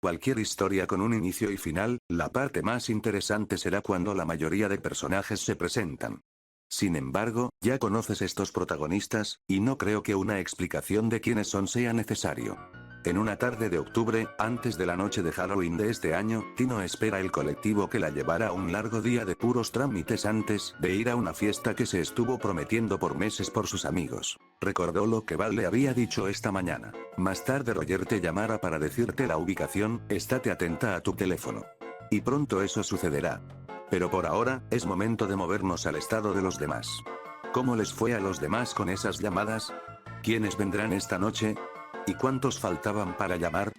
Cualquier historia con un inicio y final, la parte más interesante será cuando la mayoría de personajes se presentan. Sin embargo, ya conoces estos protagonistas, y no creo que una explicación de quiénes son sea necesario. En una tarde de octubre, antes de la noche de Halloween de este año, Tino espera el colectivo que la llevará a un largo día de puros trámites antes de ir a una fiesta que se estuvo prometiendo por meses por sus amigos. Recordó lo que Val le había dicho esta mañana. Más tarde Roger te llamará para decirte la ubicación, estate atenta a tu teléfono. Y pronto eso sucederá. Pero por ahora, es momento de movernos al estado de los demás. ¿Cómo les fue a los demás con esas llamadas? ¿Quiénes vendrán esta noche? ¿Y cuántos faltaban para llamar?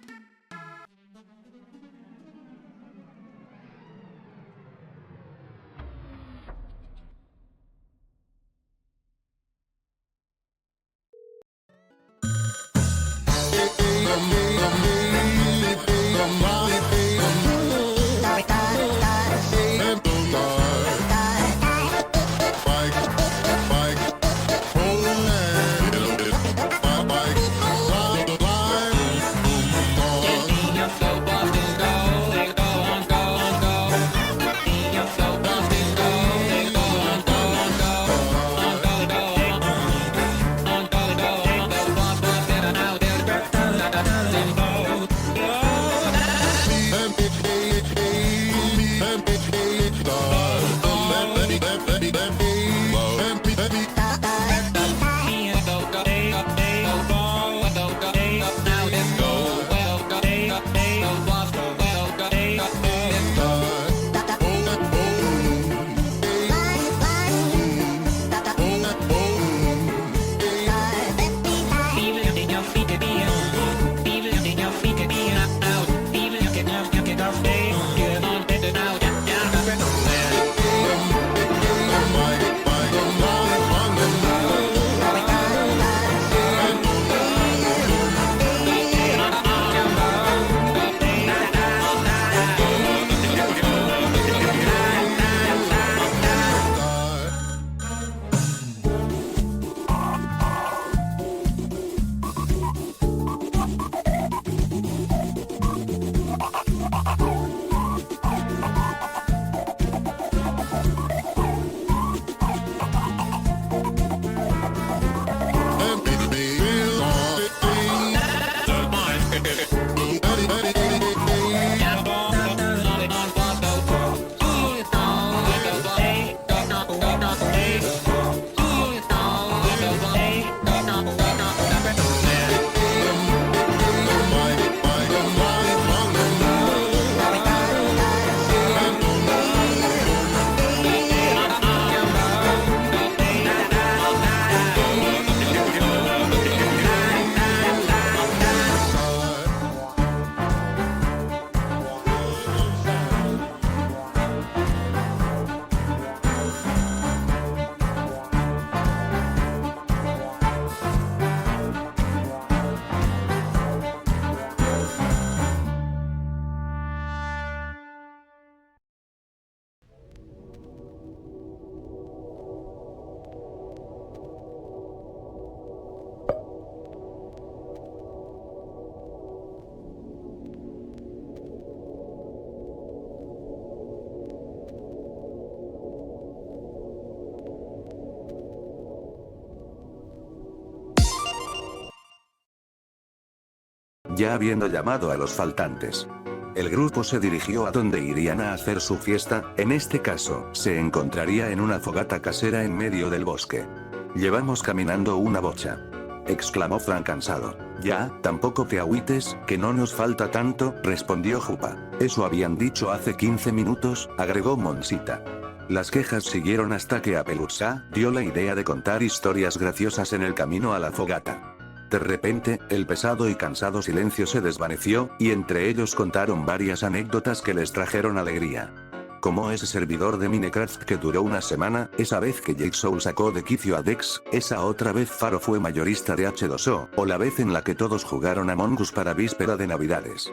Ya habiendo llamado a los faltantes, el grupo se dirigió a donde irían a hacer su fiesta, en este caso, se encontraría en una fogata casera en medio del bosque. Llevamos caminando una bocha, exclamó Frank cansado. Ya, tampoco te agüites, que no nos falta tanto, respondió Jupa. Eso habían dicho hace 15 minutos, agregó Monsita. Las quejas siguieron hasta que a Pelusa dio la idea de contar historias graciosas en el camino a la fogata. De repente, el pesado y cansado silencio se desvaneció, y entre ellos contaron varias anécdotas que les trajeron alegría. Como ese servidor de Minecraft que duró una semana, esa vez que Jigsaw sacó de quicio a Dex, esa otra vez Faro fue mayorista de H2O, o la vez en la que todos jugaron Among Us para víspera de Navidades.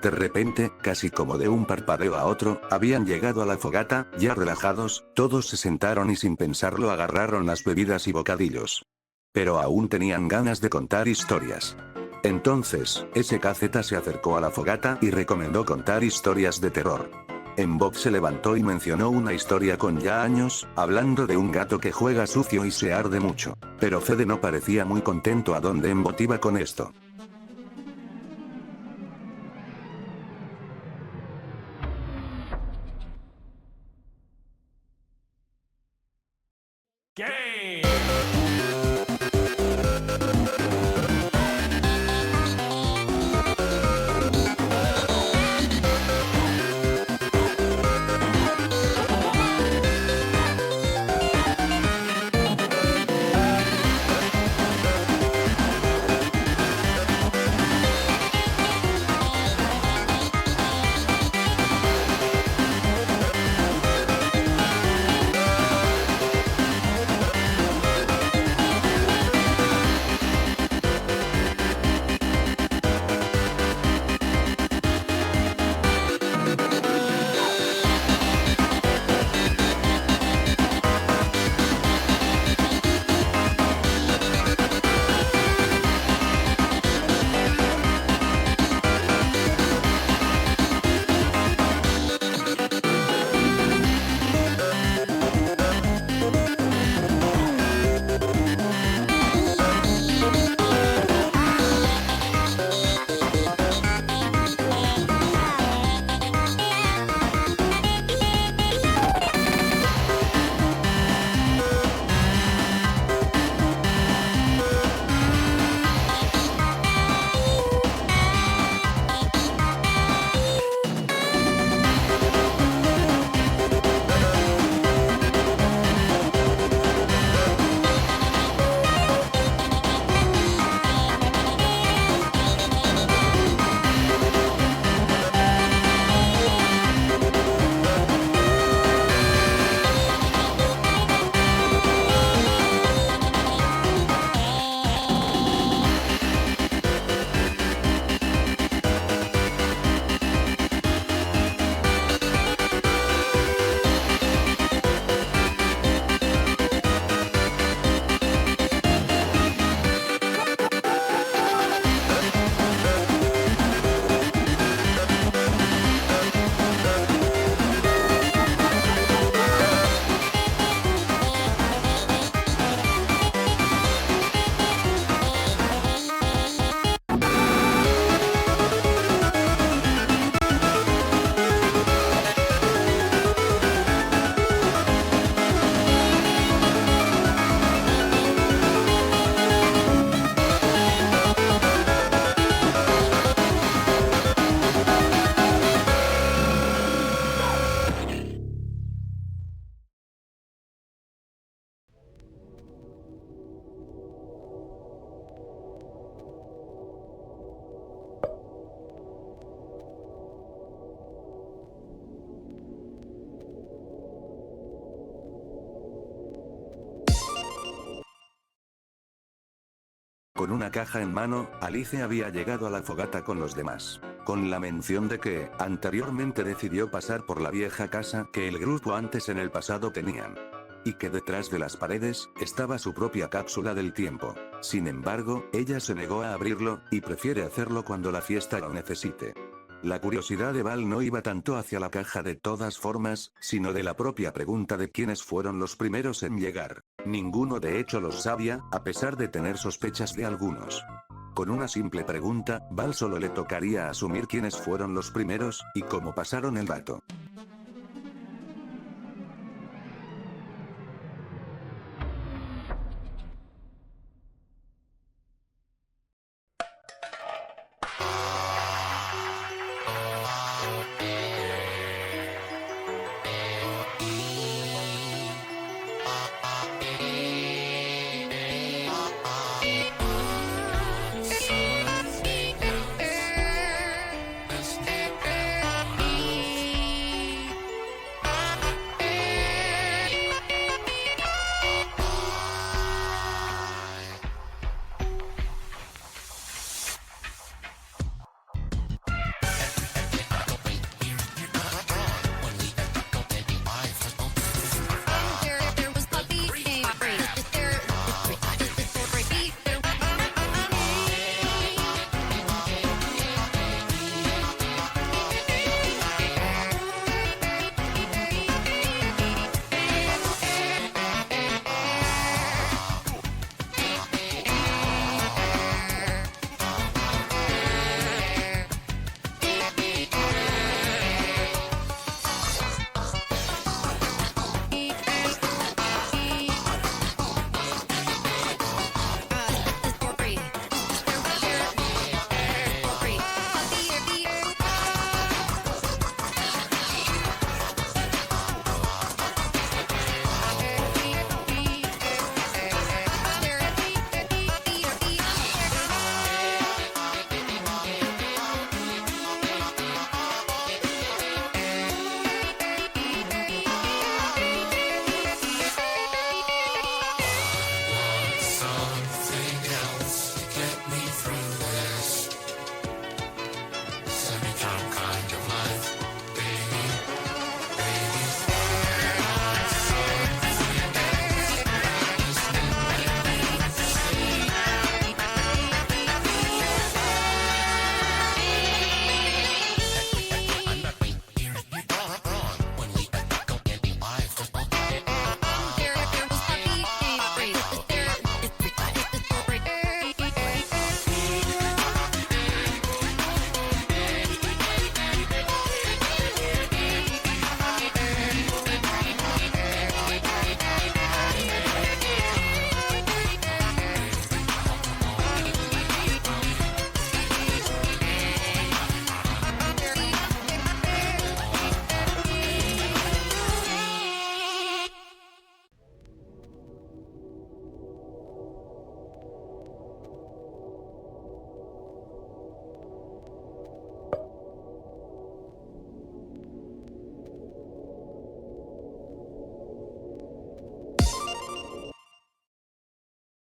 De repente, casi como de un parpadeo a otro, habían llegado a la fogata, ya relajados, todos se sentaron y sin pensarlo agarraron las bebidas y bocadillos. Pero aún tenían ganas de contar historias. Entonces, SKZ se acercó a la fogata y recomendó contar historias de terror. Bob se levantó y mencionó una historia con ya años, hablando de un gato que juega sucio y se arde mucho. Pero Fede no parecía muy contento a donde Mbot iba con esto. Con una caja en mano, Alice había llegado a la fogata con los demás. Con la mención de que, anteriormente decidió pasar por la vieja casa que el grupo antes en el pasado tenían. Y que detrás de las paredes, estaba su propia cápsula del tiempo. Sin embargo, ella se negó a abrirlo, y prefiere hacerlo cuando la fiesta lo necesite. La curiosidad de Val no iba tanto hacia la caja de todas formas, sino de la propia pregunta de quiénes fueron los primeros en llegar. Ninguno de hecho los sabía, a pesar de tener sospechas de algunos. Con una simple pregunta, Val solo le tocaría asumir quiénes fueron los primeros, y cómo pasaron el dato.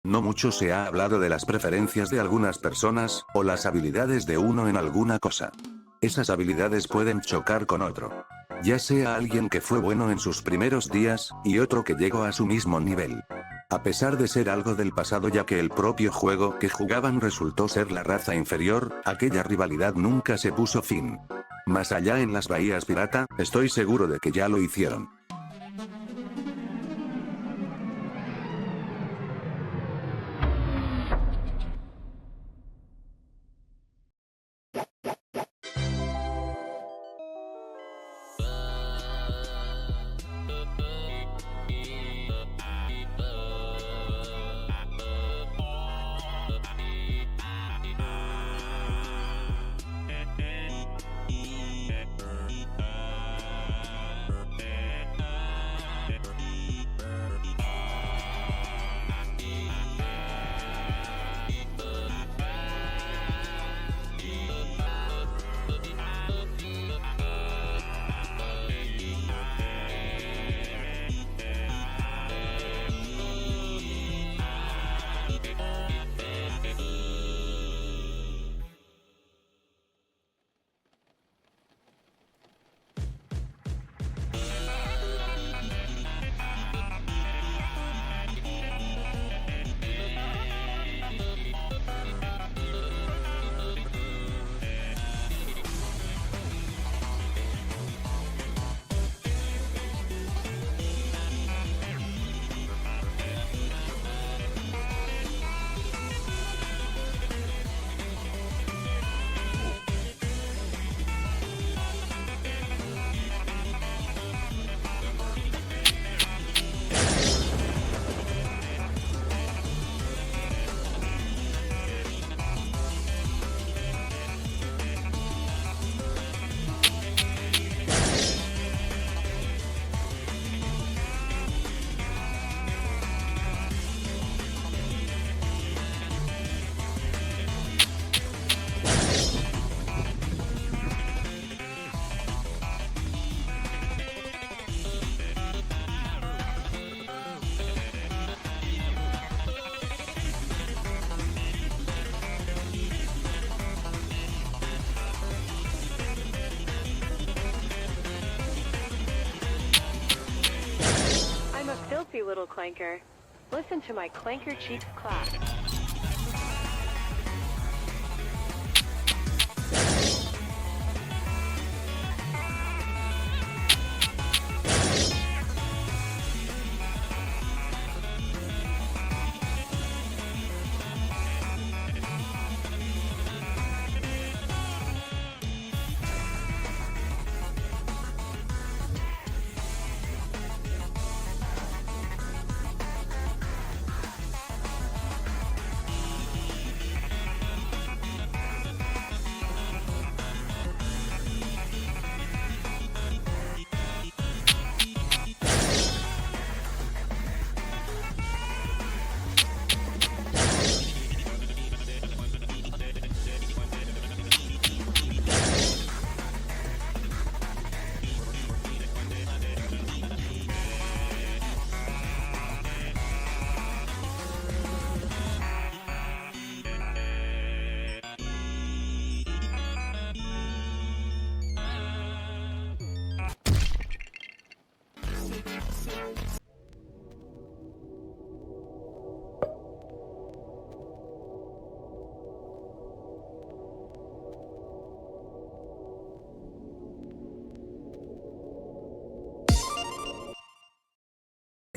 No mucho se ha hablado de las preferencias de algunas personas, o las habilidades de uno en alguna cosa. Esas habilidades pueden chocar con otro. Ya sea alguien que fue bueno en sus primeros días, y otro que llegó a su mismo nivel. A pesar de ser algo del pasado ya que el propio juego que jugaban resultó ser la raza inferior, aquella rivalidad nunca se puso fin. Más allá en las bahías pirata, estoy seguro de que ya lo hicieron. I'm a filthy little clanker. Listen to my clanker cheeks clap.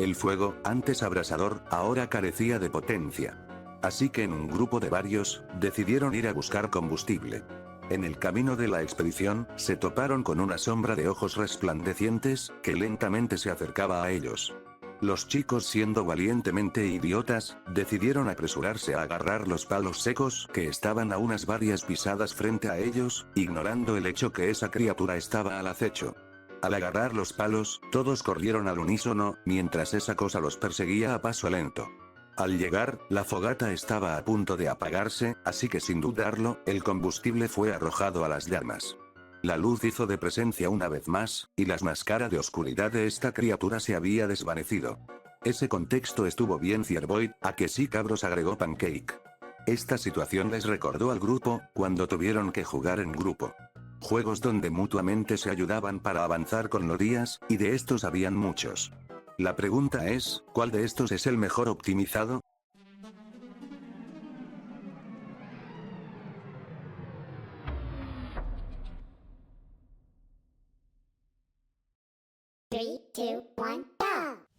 El fuego, antes abrasador, ahora carecía de potencia. Así que en un grupo de varios, decidieron ir a buscar combustible. En el camino de la expedición, se toparon con una sombra de ojos resplandecientes, que lentamente se acercaba a ellos. Los chicos, siendo valientemente idiotas, decidieron apresurarse a agarrar los palos secos que estaban a unas varias pisadas frente a ellos, ignorando el hecho que esa criatura estaba al acecho. Al agarrar los palos, todos corrieron al unísono, mientras esa cosa los perseguía a paso lento. Al llegar, la fogata estaba a punto de apagarse, así que sin dudarlo, el combustible fue arrojado a las llamas. La luz hizo de presencia una vez más, y la máscara de oscuridad de esta criatura se había desvanecido. Ese contexto estuvo bien Fierboy, ¿a que sí cabros?, agregó Pancake. Esta situación les recordó al grupo, cuando tuvieron que jugar en grupo. Juegos donde mutuamente se ayudaban para avanzar con los días, y de estos habían muchos. La pregunta es, ¿cuál de estos es el mejor optimizado? Three, two, one, go!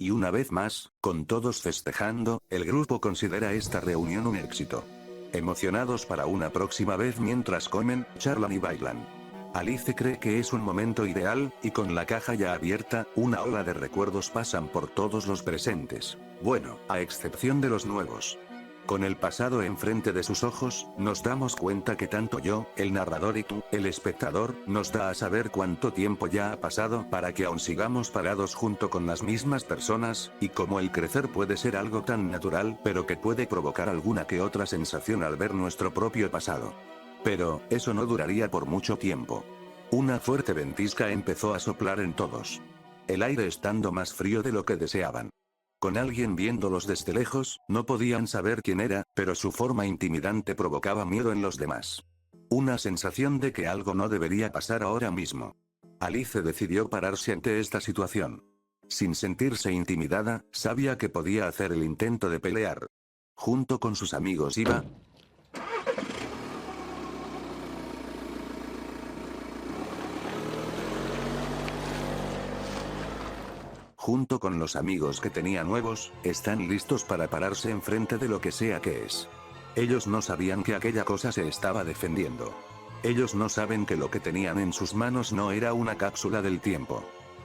Y una vez más, con todos festejando, el grupo considera esta reunión un éxito. Emocionados para una próxima vez mientras comen, charlan y bailan. Alice cree que es un momento ideal, y con la caja ya abierta, una ola de recuerdos pasan por todos los presentes. Bueno, a excepción de los nuevos. Con el pasado enfrente de sus ojos, nos damos cuenta que tanto yo, el narrador y tú, el espectador, nos da a saber cuánto tiempo ya ha pasado para que aún sigamos parados junto con las mismas personas, y cómo el crecer puede ser algo tan natural, pero que puede provocar alguna que otra sensación al ver nuestro propio pasado. Pero, eso no duraría por mucho tiempo. Una fuerte ventisca empezó a soplar en todos. El aire estando más frío de lo que deseaban. Con alguien viéndolos desde lejos, no podían saber quién era, pero su forma intimidante provocaba miedo en los demás. Una sensación de que algo no debería pasar ahora mismo. Alice decidió pararse ante esta situación. Sin sentirse intimidada, sabía que podía hacer el intento de pelear. Junto con sus amigos iba... Junto con los amigos que tenía nuevos, están listos para pararse enfrente de lo que sea que es. Ellos no sabían que aquella cosa se estaba defendiendo. Ellos no saben que lo que tenían en sus manos no era una cápsula del tiempo.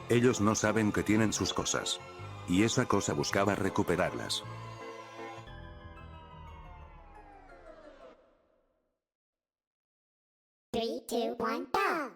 Ellos no saben que tienen sus cosas. Y esa cosa buscaba recuperarlas. Three, two, one, go!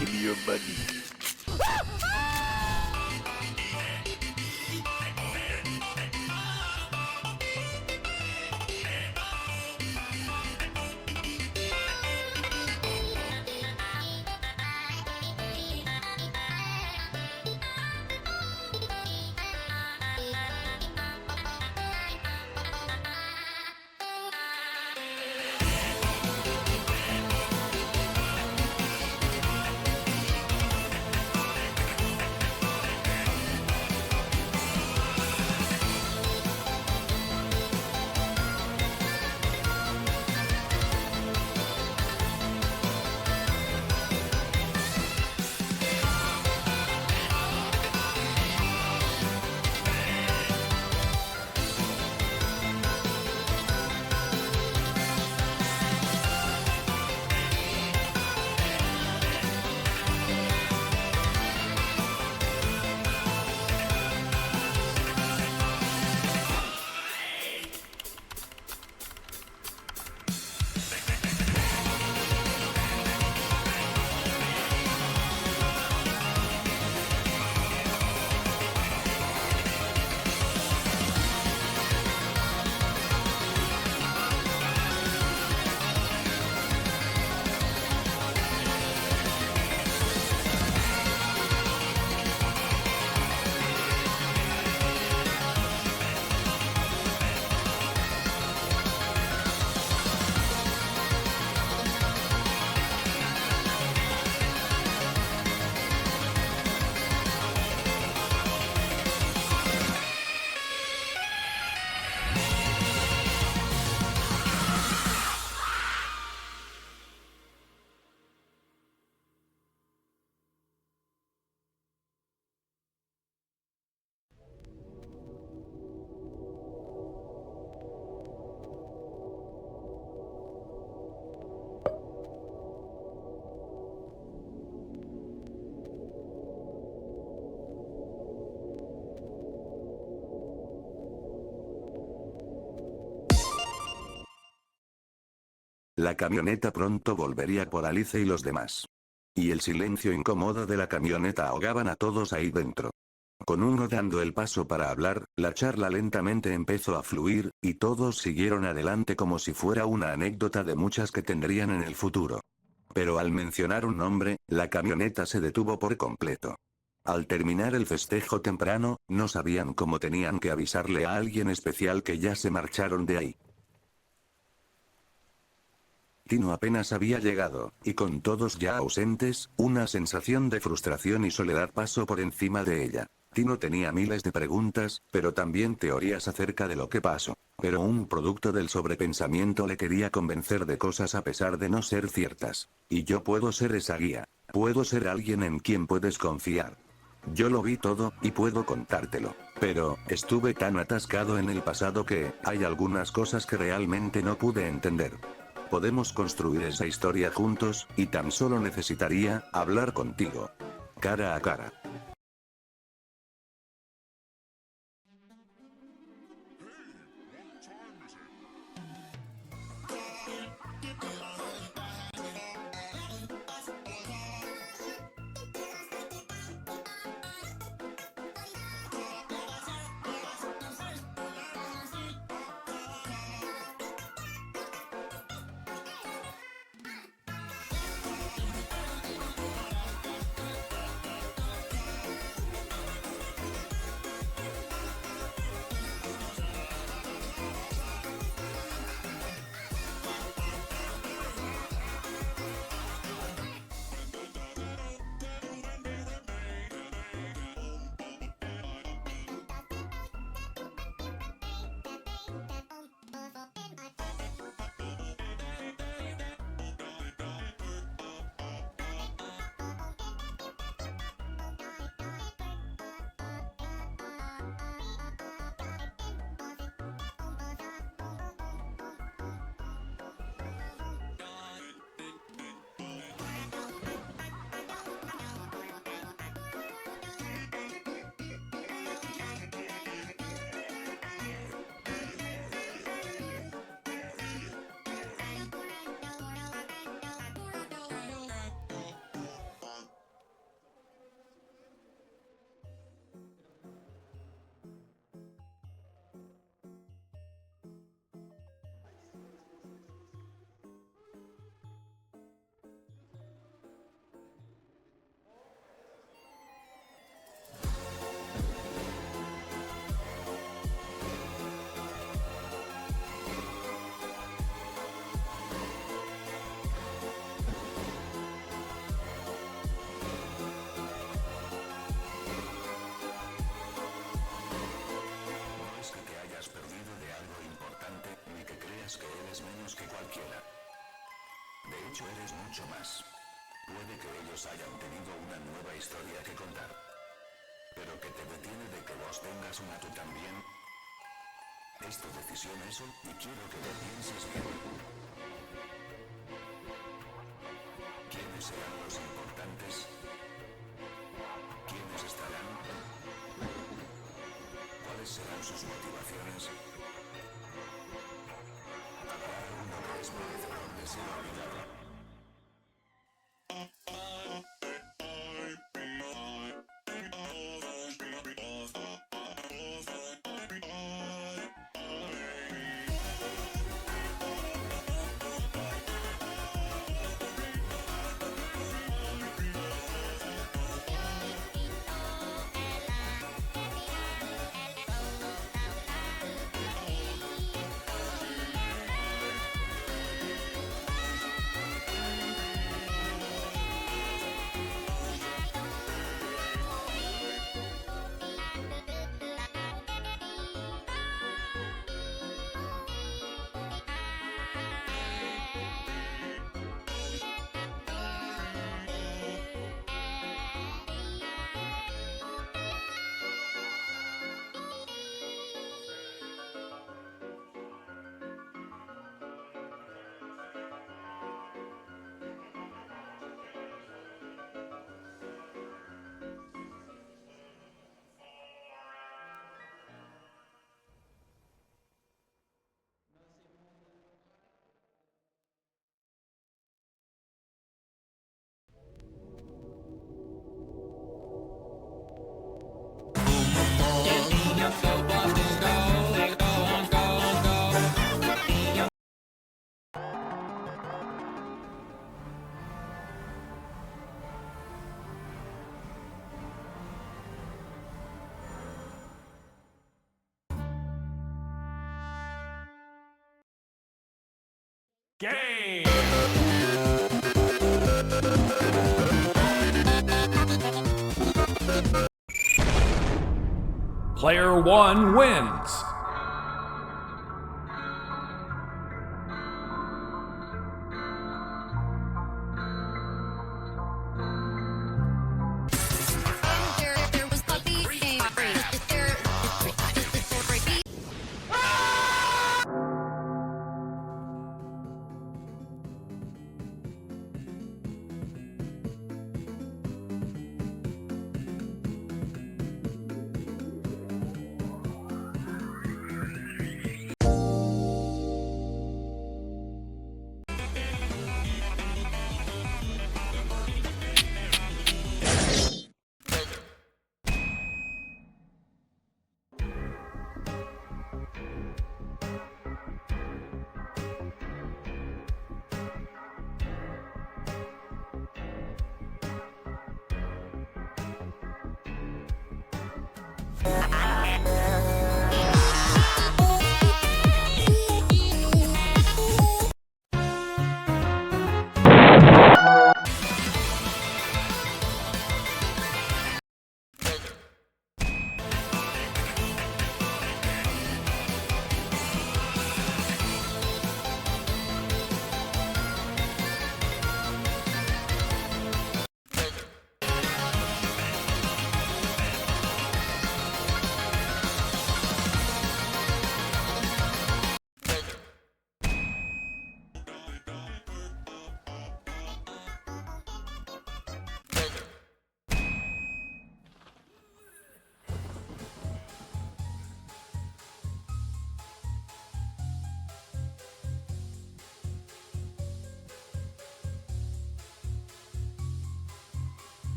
Give me your money. La camioneta pronto volvería por Alice y los demás. Y el silencio incómodo de la camioneta ahogaban a todos ahí dentro. Con uno dando el paso para hablar, la charla lentamente empezó a fluir, y todos siguieron adelante como si fuera una anécdota de muchas que tendrían en el futuro. Pero al mencionar un nombre, la camioneta se detuvo por completo. Al terminar el festejo temprano, no sabían cómo tenían que avisarle a alguien especial que ya se marcharon de ahí. Tino apenas había llegado, y con todos ya ausentes, una sensación de frustración y soledad pasó por encima de ella. Tino tenía miles de preguntas, pero también teorías acerca de lo que pasó. Pero un producto del sobrepensamiento le quería convencer de cosas a pesar de no ser ciertas. Y yo puedo ser esa guía. Puedo ser alguien en quien puedes confiar. Yo lo vi todo, y puedo contártelo. Pero, estuve tan atascado en el pasado que, hay algunas cosas que realmente no pude entender. Podemos construir esa historia juntos, y tan solo necesitaría hablar contigo. Cara a cara. Que eres menos que cualquiera. De hecho, eres mucho más. Puede que ellos hayan tenido una nueva historia que contar. Pero ¿qué te detiene de que vos tengas una tú también? Es tu decisión eso, y quiero que lo pienses bien. ¿Quiénes serán los importantes? ¿Quiénes estarán? ¿Cuáles serán sus motivaciones? Es merecedor de ser olvidado. Game! Player 1 wins. There was puppy named Two.